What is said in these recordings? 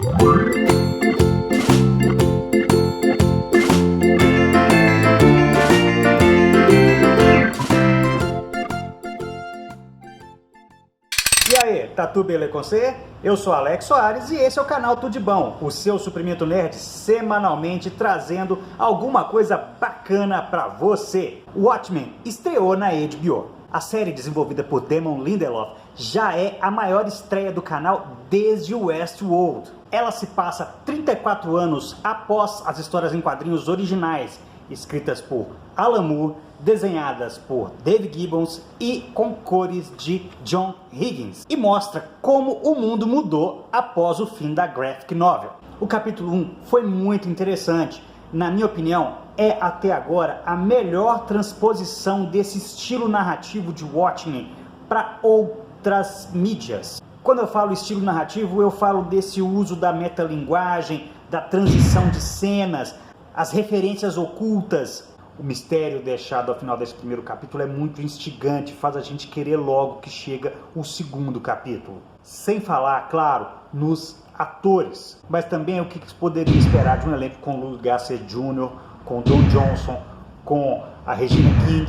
E aí, tá tudo beleza com você? Eu sou Alex Soares e esse é o canal Tudo de Bom, o seu suprimento nerd semanalmente trazendo alguma coisa bacana pra você. Watchmen estreou na HBO. A série desenvolvida por Damon Lindelof já é a maior estreia do canal desde Westworld. Ela se passa 34 anos após as histórias em quadrinhos originais, escritas por Alan Moore, desenhadas por Dave Gibbons e com cores de John Higgins, e mostra como o mundo mudou após o fim da graphic novel. O capítulo 1 foi muito interessante. Na minha opinião, é até agora a melhor transposição desse estilo narrativo de Watchmen para outras mídias. Quando eu falo estilo narrativo, eu falo desse uso da metalinguagem, da transição de cenas, as referências ocultas. O mistério deixado ao final desse primeiro capítulo é muito instigante, faz a gente querer logo que chega o segundo capítulo. Sem falar, claro, nos atores, mas também o que poderia esperar de um elenco com Louis Gossett Jr., com Don Johnson, com a Regina King,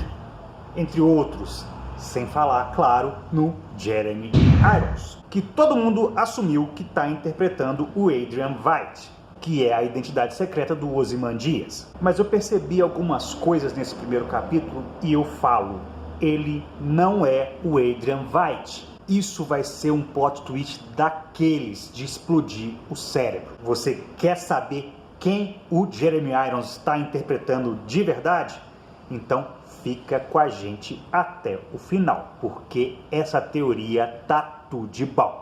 entre outros. Sem falar, claro, no Jeremy Irons, que todo mundo assumiu que está interpretando o Adrian Veidt, que é a identidade secreta do Ozymandias. Mas eu percebi algumas coisas nesse primeiro capítulo e eu falo, ele não é o Adrian Veidt. Isso vai ser um plot twist daqueles de explodir o cérebro. Você quer saber quem o Jeremy Irons está interpretando de verdade? Então fica com a gente até o final, porque essa teoria tá tudo de bom.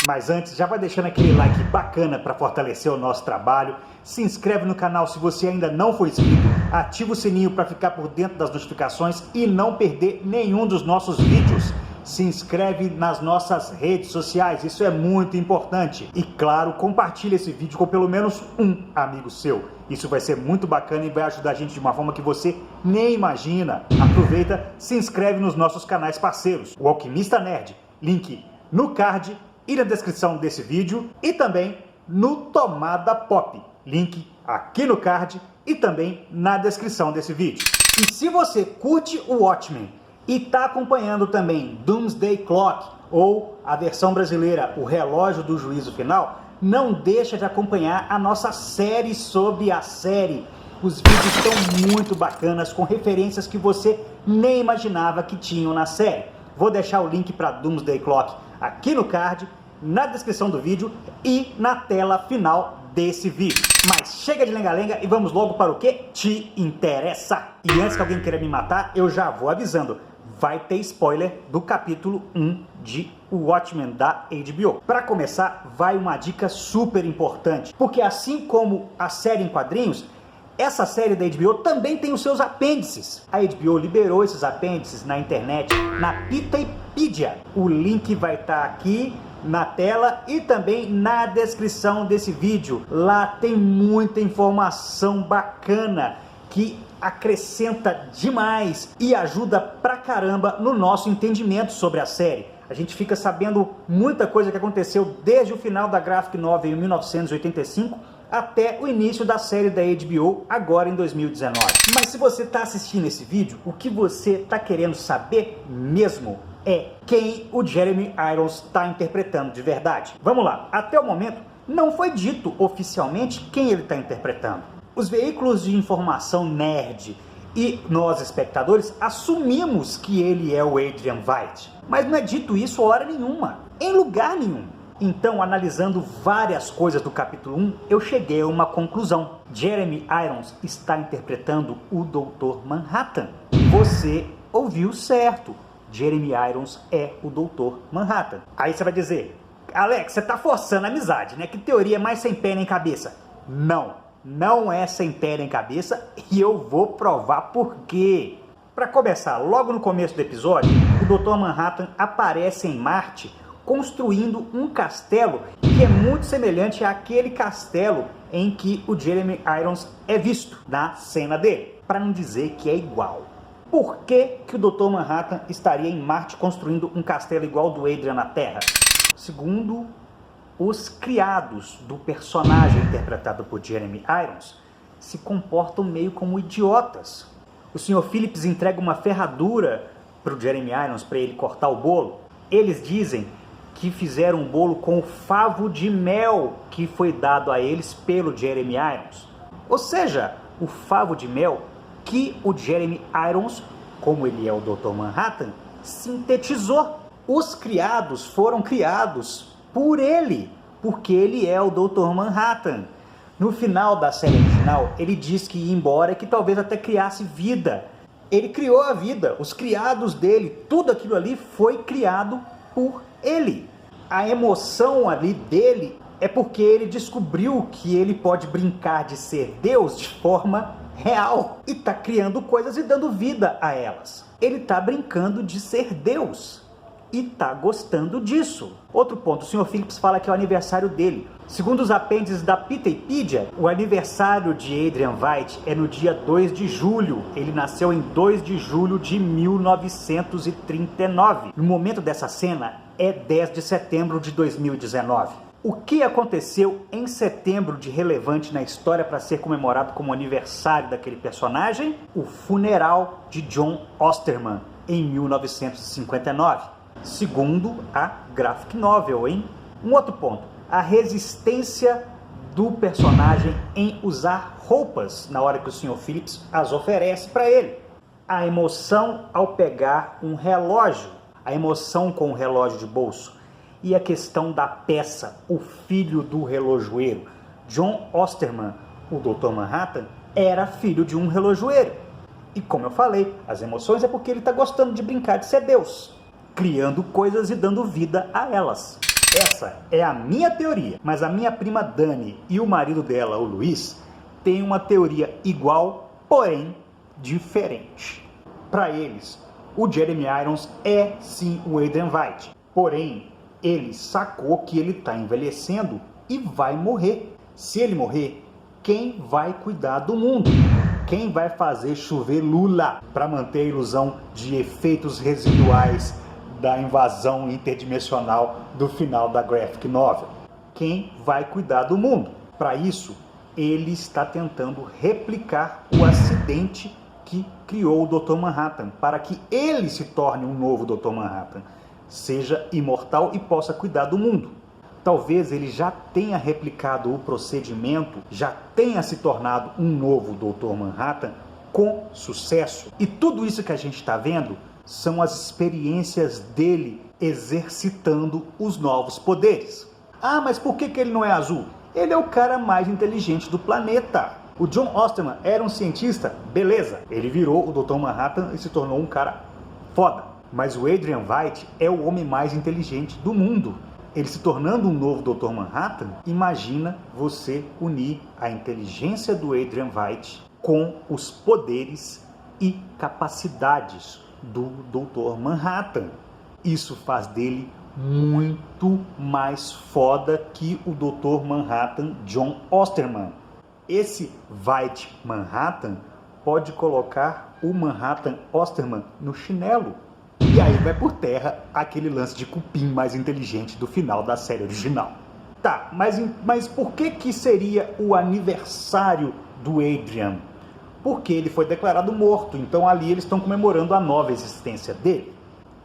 Mas antes, já vai deixando aquele like bacana para fortalecer o nosso trabalho, se inscreve no canal se você ainda não for inscrito, ativa o sininho para ficar por dentro das notificações e não perder nenhum dos nossos vídeos. Se inscreve nas nossas redes sociais, isso é muito importante. E claro, compartilhe esse vídeo com pelo menos um amigo seu. Isso vai ser muito bacana e vai ajudar a gente de uma forma que você nem imagina. Aproveita, se inscreve nos nossos canais parceiros. O Alquimista Nerd, link no card e na descrição desse vídeo, e também no Tomada Pop, link aqui no card e também na descrição desse vídeo. E se você curte o Watchmen e está acompanhando também Doomsday Clock, ou a versão brasileira, O Relógio do Juízo Final, não deixa de acompanhar a nossa série sobre a série. Os vídeos estão muito bacanas, com referências que você nem imaginava que tinham na série. Vou deixar o link para Doomsday Clock aqui no card, na descrição do vídeo e na tela final desse vídeo. Mas chega de lenga-lenga e vamos logo para o que te interessa. E antes que alguém queira me matar, eu já vou avisando. Vai ter spoiler do capítulo 1 de Watchmen da HBO. Para começar, vai uma dica super importante, porque assim como a série em quadrinhos, essa série da HBO também tem os seus apêndices. A HBO liberou esses apêndices na internet, na Pitapedia. O link vai estar aqui na tela e também na descrição desse vídeo. Lá tem muita informação bacana que acrescenta demais e ajuda pra caramba no nosso entendimento sobre a série. A gente fica sabendo muita coisa que aconteceu desde o final da graphic novel em 1985 até o início da série da HBO agora em 2019. Mas se você está assistindo esse vídeo, o que você está querendo saber mesmo é quem o Jeremy Irons está interpretando de verdade. Vamos lá, até o momento não foi dito oficialmente quem ele está interpretando. Os veículos de informação nerd e nós, espectadores, assumimos que ele é o Adrian Veidt. Mas não é dito isso hora nenhuma, em lugar nenhum. Então, analisando várias coisas do capítulo 1, eu cheguei a uma conclusão. Jeremy Irons está interpretando o Dr. Manhattan. Você ouviu certo. Jeremy Irons é o Dr. Manhattan. Aí você vai dizer, Alex, você está forçando a amizade, né? Que teoria mais sem pé nem cabeça. Não é sem pé nem cabeça e eu vou provar por quê. Para começar, logo no começo do episódio, o Dr. Manhattan aparece em Marte construindo um castelo que é muito semelhante àquele castelo em que o Jeremy Irons é visto na cena dele, para não dizer que é igual. Por que o Dr. Manhattan estaria em Marte construindo um castelo igual ao do Adrian na Terra? Segundo os criados do personagem interpretado por Jeremy Irons se comportam meio como idiotas. O Sr. Phillips entrega uma ferradura para o Jeremy Irons para ele cortar o bolo. Eles dizem que fizeram um bolo com o favo de mel que foi dado a eles pelo Jeremy Irons. Ou seja, o favo de mel que o Jeremy Irons, como ele é o Dr. Manhattan, sintetizou. Os criados foram criados por ele, porque ele é o Dr. Manhattan. No final da série original, ele diz que ia embora e que talvez até criasse vida. Ele criou a vida, os criados dele, tudo aquilo ali foi criado por ele. A emoção ali dele é porque ele descobriu que ele pode brincar de ser Deus de forma real e está criando coisas e dando vida a elas. Ele está brincando de ser Deus e está gostando disso. Outro ponto, o Sr. Phillips fala que é o aniversário dele. Segundo os apêndices da Piteipedia, o aniversário de Adrian Veidt é no dia 2 de julho. Ele nasceu em 2 de julho de 1939. No momento dessa cena é 10 de setembro de 2019. O que aconteceu em setembro de relevante na história para ser comemorado como aniversário daquele personagem? O funeral de John Osterman em 1959. Segundo a graphic novel, hein? Um outro ponto, a resistência do personagem em usar roupas na hora que o Sr. Phillips as oferece para ele. A emoção ao pegar um relógio, a emoção com o relógio de bolso e a questão da peça, o filho do relojoeiro. John Osterman, o Dr. Manhattan, era filho de um relojoeiro. E como eu falei, as emoções é porque ele está gostando de brincar de ser Deus, criando coisas e dando vida a elas. Essa é a minha teoria, mas a minha prima Dani e o marido dela, o Luiz, têm uma teoria igual, porém diferente. Para eles, o Jeremy Irons é sim o Adrian Veidt, porém ele sacou que ele está envelhecendo e vai morrer. Se ele morrer, quem vai cuidar do mundo? Quem vai fazer chover Lula para manter a ilusão de efeitos residuais da invasão interdimensional do final da graphic novel? Quem vai cuidar do mundo? Para isso, ele está tentando replicar o acidente que criou o Dr. Manhattan, para que ele se torne um novo Dr. Manhattan, seja imortal e possa cuidar do mundo. Talvez ele já tenha replicado o procedimento, já tenha se tornado um novo Dr. Manhattan com sucesso. E tudo isso que a gente está vendo são as experiências dele exercitando os novos poderes. Ah, mas por que ele não é azul? Ele é o cara mais inteligente do planeta. O John Osterman era um cientista, beleza. Ele virou o Dr. Manhattan e se tornou um cara foda. Mas o Adrian Veidt é o homem mais inteligente do mundo. Ele se tornando um novo Dr. Manhattan, imagina você unir a inteligência do Adrian Veidt com os poderes e capacidades do Dr. Manhattan. Isso faz dele muito mais foda que o Dr. Manhattan John Osterman. Esse Veidt Manhattan pode colocar o Manhattan Osterman no chinelo. E aí vai por terra aquele lance de cupim mais inteligente do final da série original. Tá, mas por que seria o aniversário do Adrian? Porque ele foi declarado morto, então ali eles estão comemorando a nova existência dele.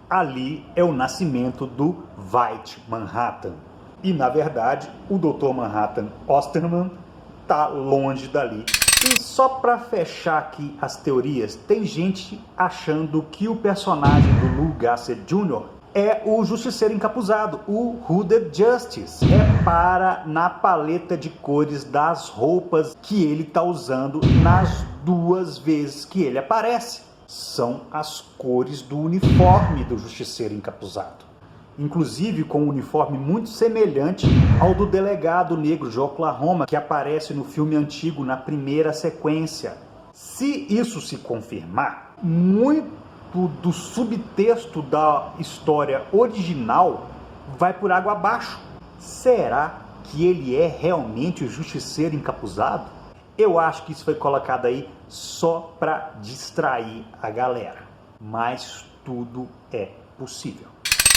Ali é o nascimento do Veidt Manhattan. E na verdade, o Dr. Manhattan Osterman tá longe dali. E só para fechar aqui as teorias, tem gente achando que o personagem do Lou Gossett Jr. é o Justiceiro Encapuzado, o Hooded Justice. Repara na paleta de cores das roupas que ele está usando nas 2 vezes que ele aparece. São as cores do uniforme do Justiceiro Encapuzado. Inclusive com um uniforme muito semelhante ao do delegado negro de Oklahoma, que aparece no filme antigo na primeira sequência. Se isso se confirmar, muito do subtexto da história original vai por água abaixo. Será que ele é realmente o Justiceiro Encapuzado? Eu acho que isso foi colocado aí só para distrair a galera, mas tudo é possível.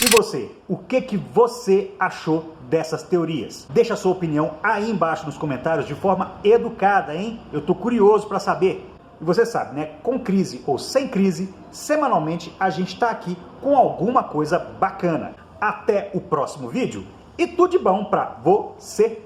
E você, o que você achou dessas teorias? Deixa a sua opinião aí embaixo nos comentários de forma educada, hein? Eu tô curioso para saber. E você sabe, né? Com crise ou sem crise, semanalmente a gente tá aqui com alguma coisa bacana. Até o próximo vídeo e tudo de bom para você!